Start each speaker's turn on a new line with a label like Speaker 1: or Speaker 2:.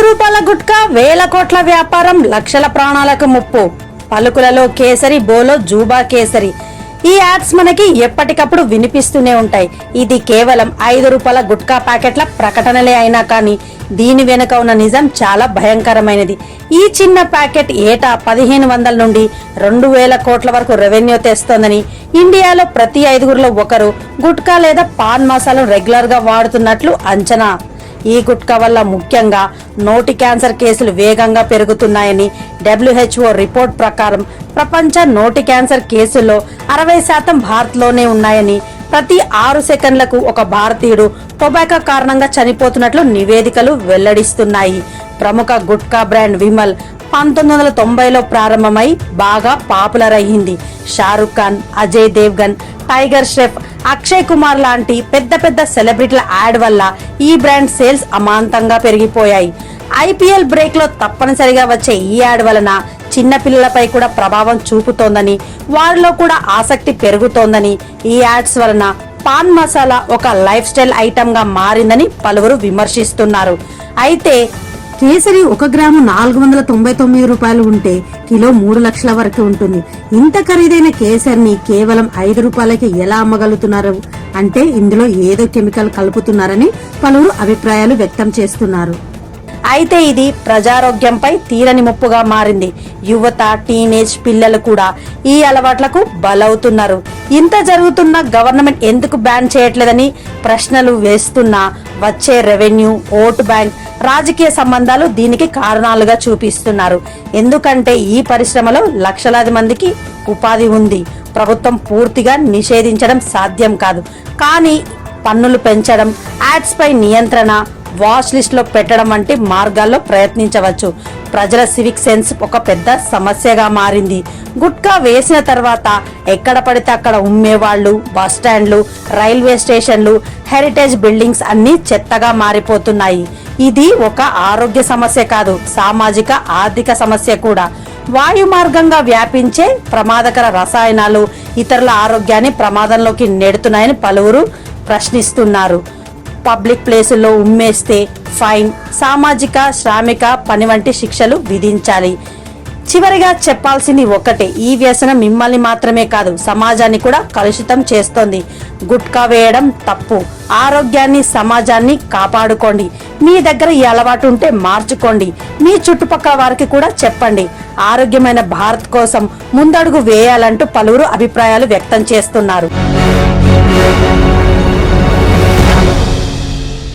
Speaker 1: రూపాయల గుట్కా, వేల కోట్ల వ్యాపారం, లక్షల ప్రాణాలకు ముప్పు. పలుకులలో కేసరి, బోలో జూబా కేసరి. ఈ యాడ్స్ మనకి ఎప్పటికప్పుడు వినిపిస్తూనే ఉంటాయి. ఇది కేవలం 5 రూపాయల గుట్కా ప్యాకెట్ల ప్రకటనలే అయినా కానీ దీని వెనుక ఉన్న నిజం చాలా భయంకరమైనది. ఈ చిన్న ప్యాకెట్ ఏటా 1500 నుండి 2000 కోట్ల వరకు రెవెన్యూ తెస్తోందని, ఇండియాలో ప్రతి 5గురిలో ఒకరు గుట్కా లేదా పాన్ మసాలాను రెగ్యులర్ గా వాడుతున్నట్లు అంచనా. ఈ గుట్కా వల్ల ముఖ్యంగా నోటి క్యాన్సర్ కేసులు వేగంగా పెరుగుతున్నాయని WHO రిపోర్ట్ ప్రకారం ప్రపంచ నోటి క్యాన్సర్ కేసుల్లో 60% భారత్లోనే ఉన్నాయని, ప్రతి 6 సెకండ్లకు ఒక భారతీయుడు టొబాకో కారణంగా చనిపోతున్నట్లు నివేదికలు వెల్లడిస్తున్నాయి. ప్రముఖ గుట్కా బ్రాండ్ విమల్ 1990లో ప్రారంభమై బాగా పాపులర్ అయ్యింది. షారుఖ్ ఖాన్, అజయ్ దేవ్గన్, టైగర్ ష్రాఫ్, అక్షయ్ కుమార్ లాంటి పెద్ద పెద్ద సెలబ్రిటీల యాడ్ వల్ల ఈ బ్రాండ్ సేల్స్ అమాంతంగా పెరిగిపోయాయి. IPL బ్రేక్ లో తప్పనిసరిగా వచ్చే ఈ యాడ్ వలన చిన్న పిల్లలపై కూడా ప్రభావం చూపుతోందని, వారిలో కూడా ఆసక్తి పెరుగుతోందని, ఈ యాడ్స్ వలన పాన్ మసాలా ఒక లైఫ్ స్టైల్ ఐటమ్ గా మారిందని పలువురు విమర్శిస్తున్నారు. అయితే కేసరి 1 గ్రాము 499 రూపాయలు ఉంటే కిలో 3 లక్షల వరకు ఉంటుంది. ఇంత ఖరీదైన కేసరిని కేవలం 5 రూపాయలకి ఎలా అమ్మగలుగుతున్నారు అంటే ఇందులో ఏదో కెమికల్ కలుపుతున్నారని పలువురు అభిప్రాయాలు వ్యక్తం చేస్తున్నారు. అయితే ఇది ప్రజారోగ్యంపై తీరని ముప్పుగా మారింది. యువత, టీనేజ్ పిల్లలు కూడా ఈ అలవాట్లకు బలవుతున్నారు. ఇంత జరుగుతున్న గవర్నమెంట్ ఎందుకు బ్యాన్ చేయట్లేదని ప్రశ్నలు వేస్తున్నా వచ్చే రెవెన్యూ, ఓటు బ్యాంక్, రాజకీయ సంబంధాలు దీనికి కారణాలుగా చూపిస్తున్నారు. ఎందుకంటే ఈ పరిశ్రమలో లక్షలాది మందికి ఉపాధి ఉంది. ప్రభుత్వం పూర్తిగా నిషేధించడం సాధ్యం కాదు, కానీ పన్నులు పెంచడం, యాడ్స్ పై నియంత్రణ, వాచ్ లిస్ట్ లో పెట్టడం వంటి మార్గాల్లో ప్రయత్నించవచ్చు. ప్రజల సివిక్ సెన్స్ ఒక పెద్ద సమస్యగా మారింది. గుట్కా వేసిన తర్వాత ఎక్కడ పడితే అక్కడ ఉమ్మేవాళ్లు, బస్ స్టాండ్లు, రైల్వే స్టేషన్లు, హెరిటేజ్ బిల్డింగ్స్ అన్ని చెత్తగా మారిపోతున్నాయి. ఇది ఒక ఆరోగ్య సమస్య కాదు, సామాజిక ఆర్థిక సమస్య కూడా. వాయు మార్గంగా వ్యాపించే ప్రమాదకర రసాయనాలు ఇతరుల ఆరోగ్యాన్ని ప్రమాదంలోకి నెడుతున్నాయని పలువురు ప్రశ్నిస్తున్నారు. పబ్లిక్ ప్లేసుల్లో ఉమ్మేస్తే ఫైన్, సామాజిక, శ్రామిక పని వంటి శిక్షలు విధించాలి. చివరిగా చెప్పాల్సింది ఒకటే, ఈ వ్యసనం మిమ్మల్ని మాత్రమే కాదు సమాజాన్ని కూడా కలుషితం చేస్తోంది. గుట్కా వేయడం తప్పు. ఆరోగ్యాన్ని, సమాజాన్ని కాపాడుకోండి. మీ దగ్గర ఈ అలవాటు ఉంటే మార్చుకోండి. మీ చుట్టుపక్కల వారికి కూడా చెప్పండి. ఆరోగ్యమైన భారత్ కోసం ముందడుగు వేయాలంటూ పలువురు అభిప్రాయాలు వ్యక్తం చేస్తున్నారు.